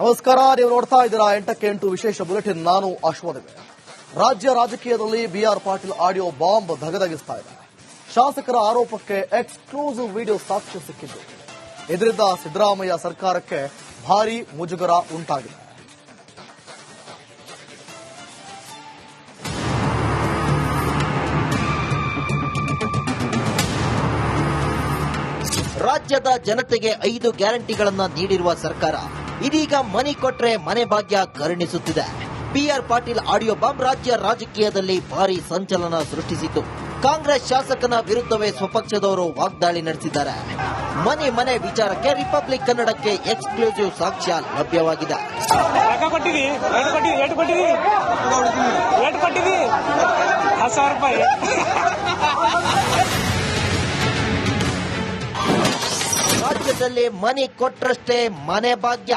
ನಮಸ್ಕಾರ, ನೀವು ನೋಡ್ತಾ ಇದ್ದೀರಾ 8ಕ್ಕೆ 8 ವಿಶೇಷ ಬುಲೆಟಿನ್. ನಾನು ಅಶ್ವದೇವ್. ರಾಜ್ಯ ರಾಜಕೀಯದಲ್ಲಿ ಬಿಆರ್ ಪಾಟೀಲ್ ಆಡಿಯೋ ಬಾಂಬ್ ಧಗಧಗಿಸ್ತಾ ಇದೆ. ಶಾಸಕರ ಆರೋಪಕ್ಕೆ ಎಕ್ಸ್ಕ್ಲೂಸಿವ್ ವಿಡಿಯೋ ಸಾಕ್ಷ್ಯ ಸಿಕ್ಕಿದ್ದು. ಇದರಿಂದ ಸಿದ್ದರಾಮಯ್ಯ ಸರ್ಕಾರಕ್ಕೆ ಭಾರೀ ಮುಜುಗರ ಉಂಟಾಗಿದೆ. ರಾಜ್ಯದ ಜನತೆಗೆ 5 ಗ್ಯಾರಂಟಿಗಳನ್ನ ನೀಡಿರುವ ಸರ್ಕಾರ ಇದೀಗ ಮನೆ ಕೊಟ್ರೆ ಮನೆ ಭಾಗ್ಯ ಕರುಣಿಸುತ್ತಿದೆ. ಬಿಆರ್ ಪಾಟೀಲ್ ಆಡಿಯೋ ಬಾಂಬ್ ರಾಜ್ಯ ರಾಜಕೀಯದಲ್ಲಿ ಭಾರೀ ಸಂಚಲನ ಸೃಷ್ಟಿಸಿತು. ಕಾಂಗ್ರೆಸ್ ಶಾಸಕನ ವಿರುದ್ಧವೇ ಸ್ವಪಕ್ಷದವರು ವಾಗ್ದಾಳಿ ನಡೆಸಿದ್ದಾರೆ. ಮನೆ ವಿಚಾರಕ್ಕೆ ರಿಪಬ್ಲಿಕ್ ಕನ್ನಡಕ್ಕೆ ಎಕ್ಸ್ಕ್ಲೂಸಿವ್ ಸಾಕ್ಷ್ಯ ಲಭ್ಯವಾಗಿದೆ. ರಾಜ್ಯದಲ್ಲಿ ಮನೆ ಕೊಟ್ರಷ್ಟೇ ಮನೆ ಭಾಗ್ಯ.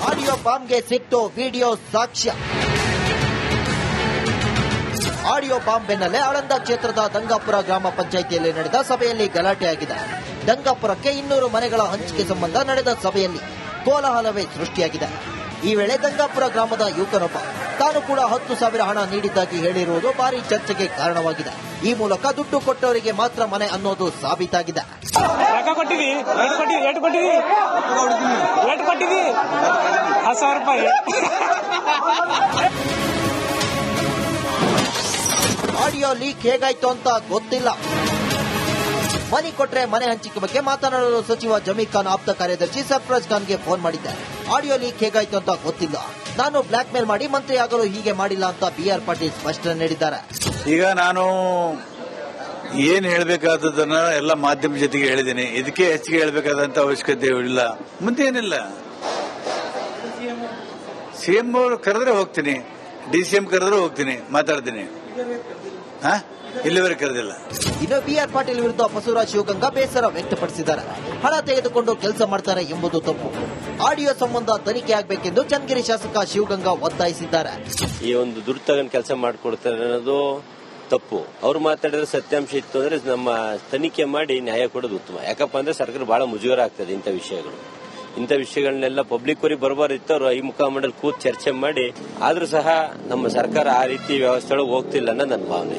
ಆಡಿಯೋ ಬಾಂಬ್ಗೆ ಸಿಕ್ತು ವಿಡಿಯೋ ಸಾಕ್ಷ್ಯ. ಆಡಿಯೋ ಬಾಂಬ್ ಬೆನ್ನಲ್ಲೇ ಆಳಂದ ಕ್ಷೇತ್ರದ ದಂಗಾಪುರ ಗ್ರಾಮ ಪಂಚಾಯಿತಿಯಲ್ಲಿ ನಡೆದ ಸಭೆಯಲ್ಲಿ ಗಲಾಟೆಯಾಗಿದೆ. ದಂಗಾಪುರಕ್ಕೆ 200 ಮನೆಗಳ ಹಂಚಿಕೆ ಸಂಬಂಧ ನಡೆದ ಸಭೆಯಲ್ಲಿ ಕೋಲಾಹಲವೇ ಸೃಷ್ಟಿಯಾಗಿದೆ. ಈ ವೇಳೆ ದಂಗಾಪುರ ಗ್ರಾಮದ ಯುವಕನೊಬ್ಬ ತಾನು ಕೂಡ 10,000 ಹಣ ನೀಡಿದ್ದಾಗಿ ಹೇಳಿರುವುದು ಭಾರಿ ಚರ್ಚೆಗೆ ಕಾರಣವಾಗಿದೆ. ಈ ಮೂಲಕ ದುಡ್ಡು ಕೊಟ್ಟವರಿಗೆ ಮಾತ್ರ ಮನೆ ಅನ್ನೋದು ಸಾಬೀತಾಗಿದೆ. ಆಡಿಯೋ ಲೀಕ್ ಹೇಗಾಯ್ತು ಅಂತ ಗೊತ್ತಿಲ್ಲ. ಮನೆ ಕೊಟ್ರೆ ಮನೆ ಹಂಚಿಕೆ ಬಗ್ಗೆ ಮಾತನಾಡಲು ಸಚಿವ ಜಮೀರ್ ಖಾನ್ ಆಪ್ತ ಕಾರ್ಯದರ್ಶಿ ಸರ್ಫರಾಜ್ ಖಾನ್ಗೆ ಫೋನ್ ಮಾಡಿದ್ದೆ. ಆಡಿಯೋ ಲೀಕ್ ಹೇಗಾಯ್ತು ಅಂತ ಗೊತ್ತಿಲ್ಲ, ನಾನು ಬ್ಲಾಕ್ ಮೇಲ್ ಮಾಡಿ ಮಂತ್ರಿ ಆಗಲು ಹೀಗೆ ಮಾಡಿಲ್ಲ ಅಂತ ಬಿಆರ್ ಪಾಟೀಲ್ ಸ್ಪಷ್ಟನೆ ನೀಡಿದ್ದಾರೆ. ಈಗ ನಾನು ಏನ್ ಹೇಳಬೇಕಾದದನ್ನ ಎಲ್ಲ ಮಾಧ್ಯಮ ಜೊತೆಗೆ ಹೇಳಿದ್ದೀನಿ. ಇದಕ್ಕೆ ಹೆಚ್ಚಿಗೆ ಹೇಳಬೇಕಾದಂತ ಅವಶ್ಯಕತೆ ಇಲ್ಲ. ಮುಂದೇನಿಲ್ಲ, ಸಿಎಂ ಅವರು ಕರೆದ್ರೆ ಹೋಗ್ತೀನಿ, ಡಿಸಿಎಂ ಕರೆದ್ರೆ ಹೋಗ್ತೀನಿ, ಮಾತಾಡ್ತೀನಿ. ಇಲ್ಲಿವರೆಗೆ ಕರೆದಿಲ್ಲ. ಇನ್ನು ಬಿಆರ್ ಪಾಟೀಲ್ ವಿರುದ್ಧ ಬಸವರಾಜ್ ಶಿವಗಂಗಾ ಬೇಸರ ವ್ಯಕ್ತಪಡಿಸಿದ್ದಾರೆ. ಹಣ ತೆಗೆದುಕೊಂಡು ಕೆಲಸ ಮಾಡ್ತಾರೆ ಎಂಬುದು ತಪ್ಪು. ಆಡಿಯೋ ಸಂಬಂಧ ತನಿಖೆ ಆಗಬೇಕೆಂದು ಚನ್ನಗಿರಿ ಶಾಸಕ ಶಿವಗಂಗಾ ಒತ್ತಾಯಿಸಿದ್ದಾರೆ. ಈ ಒಂದು ದುಡ್ಡು ತಗೊಂಡು ಕೆಲಸ ಮಾಡಿಕೊಡ್ತಾರೆ ಅನ್ನೋದು ತಪ್ಪು. ಅವ್ರು ಮಾತಾಡಿದ್ರೆ ಸತ್ಯಾಂಶ ಇತ್ತು ಅಂದ್ರೆ ನಮ್ಮ ತನಿಖೆ ಮಾಡಿ ನ್ಯಾಯ ಕೊಡೋದು ಉತ್ತಮ. ಯಾಕಪ್ಪ ಅಂದ್ರೆ ಸರ್ಕಾರ ಬಹಳ ಮುಜುಗರ ಆಗ್ತದೆ. ಇಂಥ ವಿಷಯಗಳನ್ನೆಲ್ಲ ಪಬ್ಲಿಕ್ ವರೆಗೆ ಬರಬಾರಿತ್ತು. ಅವರು ಈ ಮುಖಾಮಂಡಲ್ ಕೂತ್ ಚರ್ಚೆ ಮಾಡಿ, ಆದ್ರೂ ಸಹ ನಮ್ಮ ಸರ್ಕಾರ ಆ ರೀತಿ ವ್ಯವಸ್ಥೆ ಒಳಗೆ ಹೋಗ್ತಿಲ್ಲ ಅನ್ನೋ ನನ್ನ ಭಾವನೆ.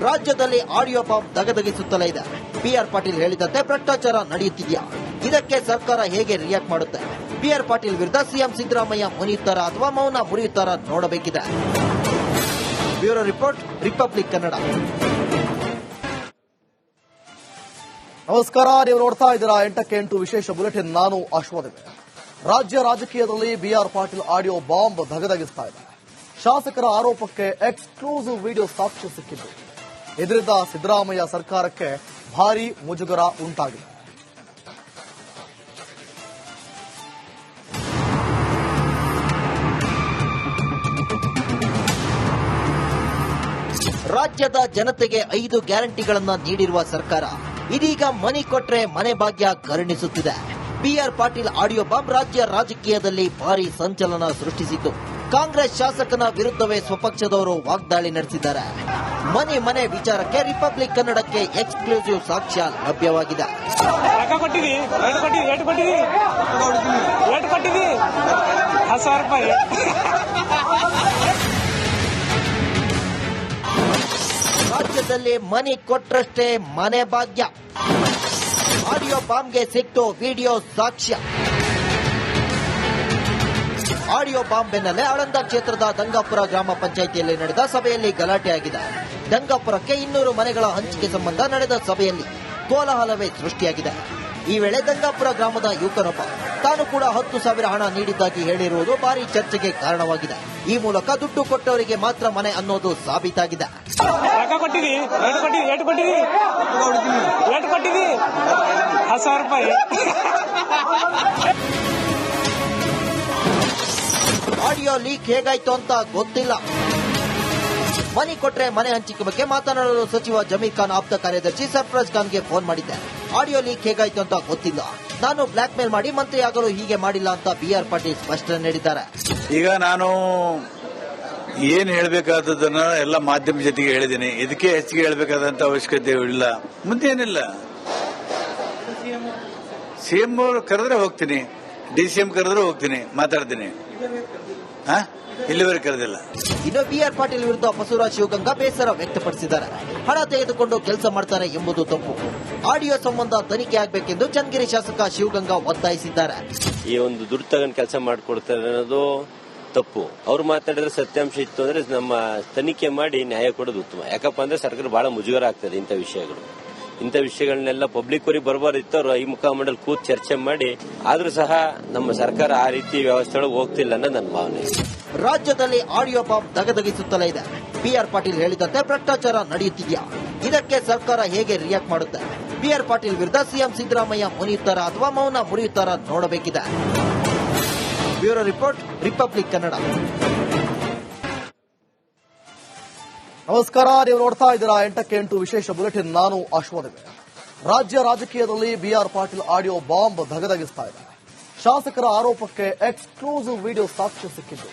ರಾಜ್ಯದಲ್ಲಿ ಆಡಿಯೋ ಬಾಂಬ್ ಧಗಧಗಿಸುತ್ತಲೇ ಇದೆ. ಬಿಆರ್ ಪಾಟೀಲ್ ಹೇಳಿದಂತೆ ಭ್ರಷ್ಟಾಚಾರ ನಡೆಯುತ್ತಿದೆಯಾ? ಇದಕ್ಕೆ ಸರ್ಕಾರ ಹೇಗೆ ರಿಯಾಕ್ಟ್ ಮಾಡುತ್ತೆ? ಬಿಆರ್ ಪಾಟೀಲ್ ವಿರುದ್ಧ ಸಿಎಂ ಸಿದ್ದರಾಮಯ್ಯ ಮುನಿಯುತ್ತಾರಾ ಅಥವಾ ಮೌನ ಮುರಿಯುತ್ತಾರಾ ನೋಡಬೇಕಿದೆ. Bureau report, republic Kannada. ನಮಸ್ಕಾರ, ನೀವು ನೋಡ್ತಾ ಇದ್ದೀರಾ 8ಕ್ಕೆ 8 ವಿಶೇಷ ಬುಲೆಟಿನ್. ನಾನು ಅಶ್ವದೇವ್. ರಾಜ್ಯ ರಾಜಕೀಯದಲ್ಲಿ ಬಿಆರ್ ಪಾಟೀಲ್ ಆಡಿಯೋ ಬಾಂಬ್ ಧಗಧಗಿಸ್ತಾ ಇದೆ. ಶಾಸಕರ ಆರೋಪಕ್ಕೆ ಎಕ್ಸ್ಕ್ಲೂಸಿವ್ ವಿಡಿಯೋ ಸಾಕ್ಷ್ಯ ಸಿಕ್ಕಿದ್ದು. ಇದರಿಂದ ಸಿದ್ದರಾಮಯ್ಯ ಸರ್ಕಾರಕ್ಕೆ ಭಾರೀ ಮುಜುಗರ ಉಂಟಾಗಿದೆ. ರಾಜ್ಯದ ಜನತೆಗೆ 5 ಗ್ಯಾರಂಟಿಗಳನ್ನ ನೀಡಿರುವ ಸರ್ಕಾರ ಇದೀಗ ಮನೆ ಕೊಟ್ರೆ ಮನೆ ಭಾಗ್ಯ ಕರುಣಿಸುತ್ತಿದೆ. ಬಿಆರ್ ಪಾಟೀಲ್ ಆಡಿಯೋ ಬಾಂಬ್ ರಾಜ್ಯ ರಾಜಕೀಯದಲ್ಲಿ ಭಾರೀ ಸಂಚಲನ ಸೃಷ್ಟಿಸಿತು. ಕಾಂಗ್ರೆಸ್ ಶಾಸಕನ ವಿರುದ್ಧವೇ ಸ್ವಪಕ್ಷದವರು ವಾಗ್ದಾಳಿ ನಡೆಸಿದ್ದಾರೆ. ಮನೆ ವಿಚಾರಕ್ಕೆ ರಿಪಬ್ಲಿಕ್ ಕನ್ನಡಕ್ಕೆ ಎಕ್ಸ್ಕ್ಲೂಸಿವ್ ಸಾಕ್ಷ್ಯ ಲಭ್ಯವಾಗಿದೆ. ರಾಜ್ಯದಲ್ಲಿ ಮನೆ ಕೊಟ್ರಷ್ಟೇ ಮನೆ ಭಾಗ್ಯ. ಆಡಿಯೋ ಬಾಂಬ್ಗೆ ಸಿಕ್ತು ವಿಡಿಯೋ ಸಾಕ್ಷ್ಯ. ಆಡಿಯೋ ಬಾಂಬ್ ಬೆನ್ನಲ್ಲೇ ಆಳಂದ ಕ್ಷೇತ್ರದ ದಂಗಾಪುರ ಗ್ರಾಮ ಪಂಚಾಯಿತಿಯಲ್ಲಿ ನಡೆದ ಸಭೆಯಲ್ಲಿ ಗಲಾಟೆಯಾಗಿದೆ. ದಂಗಾಪುರಕ್ಕೆ 200 ಮನೆಗಳ ಹಂಚಿಕೆ ಸಂಬಂಧ ನಡೆದ ಸಭೆಯಲ್ಲಿ ಕೋಲಾಹಲವೇ ಸೃಷ್ಟಿಯಾಗಿದೆ. ಈ ವೇಳೆ ದಂಗಾಪುರ ಗ್ರಾಮದ ಯುವಕನೊಬ್ಬ ತಾನು ಕೂಡ 10,000 ಹಣ ನೀಡಿದ್ದಾಗಿ ಹೇಳಿರುವುದು ಭಾರಿ ಚರ್ಚೆಗೆ ಕಾರಣವಾಗಿದೆ. ಈ ಮೂಲಕ ದುಡ್ಡು ಕೊಟ್ಟವರಿಗೆ ಮಾತ್ರ ಮನೆ ಅನ್ನೋದು ಸಾಬೀತಾಗಿದೆ. ಆಡಿಯೋ ಲೀಕ್ ಹೇಗಾಯ್ತು ಅಂತ ಗೊತ್ತಿಲ್ಲ. ಮನೆ ಕೊಟ್ರೆ ಮನೆ ಹಂಚಿಕೆ ಬಗ್ಗೆ ಮಾತನಾಡಲು ಸಚಿವ ಜಮೀರ್ ಖಾನ್ ಆಪ್ತ ಕಾರ್ಯದರ್ಶಿ ಸರ್ಫರಾಜ್ ಖಾನ್ಗೆ ಫೋನ್ ಮಾಡಿದ್ದೆ. ಆಡಿಯೋ ಲೀಕ್ ಹೇಗಾಯ್ತು ಅಂತ ಗೊತ್ತಿಲ್ಲ, ನಾನು ಬ್ಲಾಕ್ ಮೇಲ್ ಮಾಡಿ ಮಂತ್ರಿ ಆಗಲು ಹೀಗೆ ಮಾಡಿಲ್ಲ ಅಂತ ಬಿಆರ್ ಪಾಟೀಲ್ ಸ್ಪಷ್ಟನೆ ನೀಡಿದ್ದಾರೆ. ಈಗ ನಾನು ಏನ್ ಹೇಳಬೇಕಾದದನ್ನ ಎಲ್ಲ ಮಾಧ್ಯಮ ಜೊತೆಗೆ ಹೇಳಿದ್ದೀನಿ. ಇದಕ್ಕೆ ಹೆಚ್ಚಿಗೆ ಹೇಳಬೇಕಾದಂತ ಅವಶ್ಯಕತೆ ಇಲ್ಲ. ಮುಂದೇನಿಲ್ಲ, ಸಿಎಂ ಅವರು ಕರೆದ್ರೆ ಹೋಗ್ತೀನಿ, DCM ಕರೆದ್ರು ಹೋಗ್ತೀನಿ, ಮಾತಾಡ್ತೀನಿ. ಇಲ್ಲಿವರೆಗೆ ಕರೆದಿಲ್ಲ. ಇನ್ನು BR ಪಾಟೀಲ್ ವಿರುದ್ಧ ಬಸವರಾಜ್ ಶಿವಗಂಗಾ ಬೇಸರ ವ್ಯಕ್ತಪಡಿಸಿದ್ದಾರೆ. ಹಣ ತೆಗೆದುಕೊಂಡು ಕೆಲಸ ಮಾಡ್ತಾರೆ ಎಂಬುದು ತಪ್ಪು. ಆಡಿಯೋ ಸಂಬಂಧ ತನಿಖೆ ಆಗಬೇಕೆಂದು ಚನ್ನಗಿರಿ ಶಾಸಕ ಶಿವಗಂಗಾ ಒತ್ತಾಯಿಸಿದ್ದಾರೆ. ಈ ಒಂದು ದುಡ್ಡು ತಗೊಂಡು ಕೆಲಸ ಮಾಡಿಕೊಡ್ತಾರೆ ಅನ್ನೋದು ತಪ್ಪು. ಅವ್ರು ಮಾತಾಡಿದ್ರೆ ಸತ್ಯಾಂಶ ಇತ್ತು ಅಂದ್ರೆ ನಮ್ಮ ತನಿಖೆ ಮಾಡಿ ನ್ಯಾಯ ಕೊಡೋದು ಉತ್ತಮ. ಯಾಕಪ್ಪ ಅಂದ್ರೆ ಸರ್ಕಾರ ಬಹಳ ಮುಜುಗರ ಆಗ್ತದೆ ಇಂಥ ವಿಷಯಗಳು. ಇಂಥ ವಿಷಯಗಳನ್ನೆಲ್ಲ ಪಬ್ಲಿಕ್ ವರೆಗೆ ಬರಬಾರ್ದಿತ್ತು. ಅವರು ಈ ಮುಖಾಮಂಡಲ್ ಕೂತ್ ಚರ್ಚೆ ಮಾಡಿ, ಆದ್ರೂ ಸಹ ನಮ್ಮ ಸರ್ಕಾರ ಆ ರೀತಿ ವ್ಯವಸ್ಥೆ ಒಳಗೆ ಹೋಗ್ತಿಲ್ಲ ಅನ್ನೋ ನನ್ನ ಭಾವನೆ. ರಾಜ್ಯದಲ್ಲಿ ಆಡಿಯೋ ಬಾಂಬ್ ದಗದಗಿಸುತ್ತಲೇ ಇದೆ. BR ಪಾಟೀಲ್ ಹೇಳಿದಂತೆ ಭ್ರಷ್ಟಾಚಾರ ನಡೆಯುತ್ತಿದೆಯಾ? ಇದಕ್ಕೆ ಸರ್ಕಾರ ಹೇಗೆ ರಿಯಾಕ್ಟ್ ಮಾಡುತ್ತೆ? BR ಪಾಟೀಲ್ ವಿರುದ್ಧ ಸಿಎಂ ಸಿದ್ದರಾಮಯ್ಯ ಮುನಿಯುತ್ತಾರಾ ಅಥವಾ ಮೌನ ಮುರಿಯುತ್ತಾರಾ ನೋಡಬೇಕಿದೆ. Bureau report, republic Kannada. ನಮಸ್ಕಾರ, ನೀವು ನೋಡ್ತಾ ಇದ್ದೀರಾ 8ಕ್ಕೆ8 ವಿಶೇಷ ಬುಲೆಟಿನ್. ನಾನು ಅಶ್ವದೇವ್. ರಾಜ್ಯ ರಾಜಕೀಯದಲ್ಲಿ BR ಪಾಟೀಲ್ ಆಡಿಯೋ ಬಾಂಬ್ ಧಗಧಗಿಸ್ತಾ ಇದೆ. ಶಾಸಕರ ಆರೋಪಕ್ಕೆ ಎಕ್ಸ್ಕ್ಲೂಸಿವ್ ವಿಡಿಯೋ ಸಾಕ್ಷ್ಯ ಸಿಕ್ಕಿದ್ದು.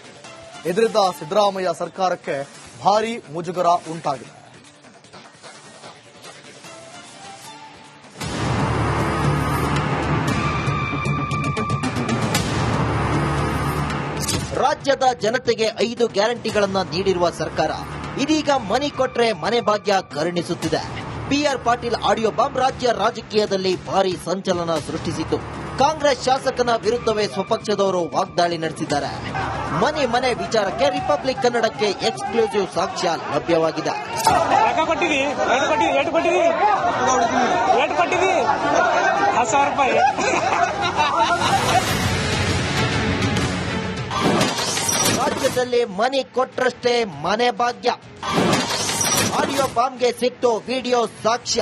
ಇದರಿಂದ ಸಿದ್ದರಾಮಯ್ಯ ಸರ್ಕಾರಕ್ಕೆ ಭಾರೀ ಮುಜುಗರ ಉಂಟಾಗಿದೆ. ರಾಜ್ಯದ ಜನತೆಗೆ 5 ಗ್ಯಾರಂಟಿಗಳನ್ನ ನೀಡಿರುವ ಸರ್ಕಾರ ಇದೀಗ ಮನೆ ಕೊಟ್ರೆ ಮನೆ ಭಾಗ್ಯ ಕರುಣಿಸುತ್ತಿದೆ. BR ಪಾಟೀಲ್ ಆಡಿಯೋ ಬಾಂಬ್ ರಾಜ್ಯ ರಾಜಕೀಯದಲ್ಲಿ ಭಾರೀ ಸಂಚಲನ ಸೃಷ್ಟಿಸಿತು. ಕಾಂಗ್ರೆಸ್ ಶಾಸಕನ ವಿರುದ್ಧವೇ ಸ್ವಪಕ್ಷದವರು ವಾಗ್ದಾಳಿ ನಡೆಸಿದ್ದಾರೆ. ಮನೆ ವಿಚಾರಕ್ಕೆ ರಿಪಬ್ಲಿಕ್ ಕನ್ನಡಕ್ಕೆ ಎಕ್ಸ್ಕ್ಲೂಸಿವ್ ಸಾಕ್ಷ್ಯ ಲಭ್ಯವಾಗಿದೆ. ರಾಜ್ಯದಲ್ಲಿ ಮನೆ ಕೊಟ್ರಷ್ಟೇ ಮನೆ ಭಾಗ್ಯ. ಆಡಿಯೋ ಬಾಂಬ್ಗೆ ಸಿಕ್ತು ವಿಡಿಯೋ ಸಾಕ್ಷ್ಯ.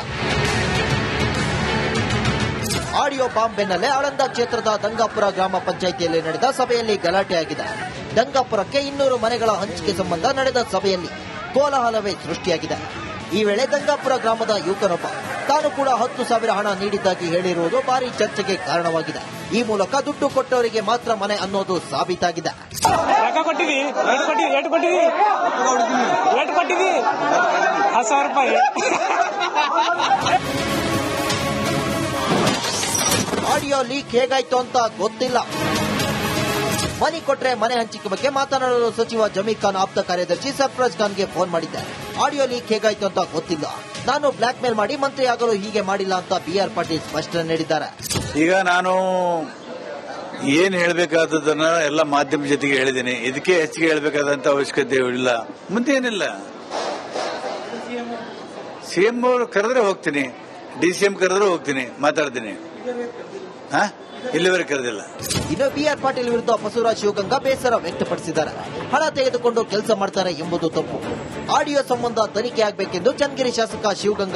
ಆಡಿಯೋ ಬಾಂಬ್ ಬೆನ್ನಲ್ಲೇ ಆಳಂದ ಕ್ಷೇತ್ರದ ದಂಗಾಪುರ ಗ್ರಾಮ ಪಂಚಾಯಿತಿಯಲ್ಲಿ ನಡೆದ ಸಭೆಯಲ್ಲಿ ಗಲಾಟೆಯಾಗಿದೆ. ದಂಗಾಪುರಕ್ಕೆ 200 ಮನೆಗಳ ಹಂಚಿಕೆ ಸಂಬಂಧ ನಡೆದ ಸಭೆಯಲ್ಲಿ ಕೋಲಾಹಲವೇ ಸೃಷ್ಟಿಯಾಗಿದೆ. ಈ ವೇಳೆ ದಂಗಾಪುರ ಗ್ರಾಮದ ಯುವಕನೊಬ್ಬ ತಾನು ಕೂಡ 10,000 ಹಣ ನೀಡಿದ್ದಾಗಿ ಹೇಳಿರುವುದು ಭಾರಿ ಚರ್ಚೆಗೆ ಕಾರಣವಾಗಿದೆ. ಈ ಮೂಲಕ ದುಡ್ಡು ಕೊಟ್ಟವರಿಗೆ ಮಾತ್ರ ಮನೆ ಅನ್ನೋದು ಸಾಬೀತಾಗಿದೆ. ಆಡಿಯೋ ಲೀಕ್ ಹೇಗಾಯ್ತು ಅಂತ ಗೊತ್ತಿಲ್ಲ. ಮನೆ ಕೊಟ್ರೆ ಮನೆ ಹಂಚಿಕೆ ಬಗ್ಗೆ ಮಾತನಾಡಲು ಸಚಿವ ಜಮೀರ್ ಖಾನ್ ಆಪ್ತ ಕಾರ್ಯದರ್ಶಿ ಸರ್ಫರಾಜ್ ಖಾನ್ಗೆ ಫೋನ್ ಮಾಡಿದ್ದೆ. ಆಡಿಯೋ ಲೀಕ್ ಹೇಗಾಯ್ತು ಅಂತ ಗೊತ್ತಿಲ್ಲ, ನಾನು ಬ್ಲಾಕ್ ಮೇಲ್ ಮಾಡಿ ಮಂತ್ರಿ ಆಗಲು ಹೀಗೆ ಮಾಡಿಲ್ಲ ಅಂತ BR ಪಾಟೀಲ್ ಸ್ಪಷ್ಟನೆ ನೀಡಿದ್ದಾರೆ. ಈಗ ನಾನು ಏನ್ ಹೇಳ್ಬೇಕಾದದನ್ನ ಎಲ್ಲ ಮಾಧ್ಯಮ ಜೊತೆಗೆ ಹೇಳಿದ್ದೀನಿ. ಇದಕ್ಕೆ ಹೆಚ್ಚಿಗೆ ಹೇಳ್ಬೇಕಾದಂತ ಅವಶ್ಯಕತೆ ಇಲ್ಲ. ಮುಂದೇನಿಲ್ಲ. CM ಅವರು ಕರೆದ್ರೆ ಹೋಗ್ತೀನಿ, DCM ಕರೆದ್ರೆ ಹೋಗ್ತೀನಿ, ಮಾತಾಡ್ತೀನಿ. ಇಲ್ಲಿವರೆಗೆ ಕರೆದಿಲ್ಲ. ಇನ್ನು BR ಪಾಟೀಲ್ ವಿರುದ್ಧ ಬಸವರಾಜ್ ಶಿವಗಂಗಾ ಬೇಸರ ವ್ಯಕ್ತಪಡಿಸಿದ್ದಾರೆ. ಹಣ ತೆಗೆದುಕೊಂಡು ಕೆಲಸ ಮಾಡ್ತಾರೆ ಎಂಬುದು ತಪ್ಪು. ಆಡಿಯೋ ಸಂಬಂಧ ತನಿಖೆ ಆಗಬೇಕೆಂದು ಚನ್ನಗಿರಿ ಶಾಸಕ ಶಿವಗಂಗಾ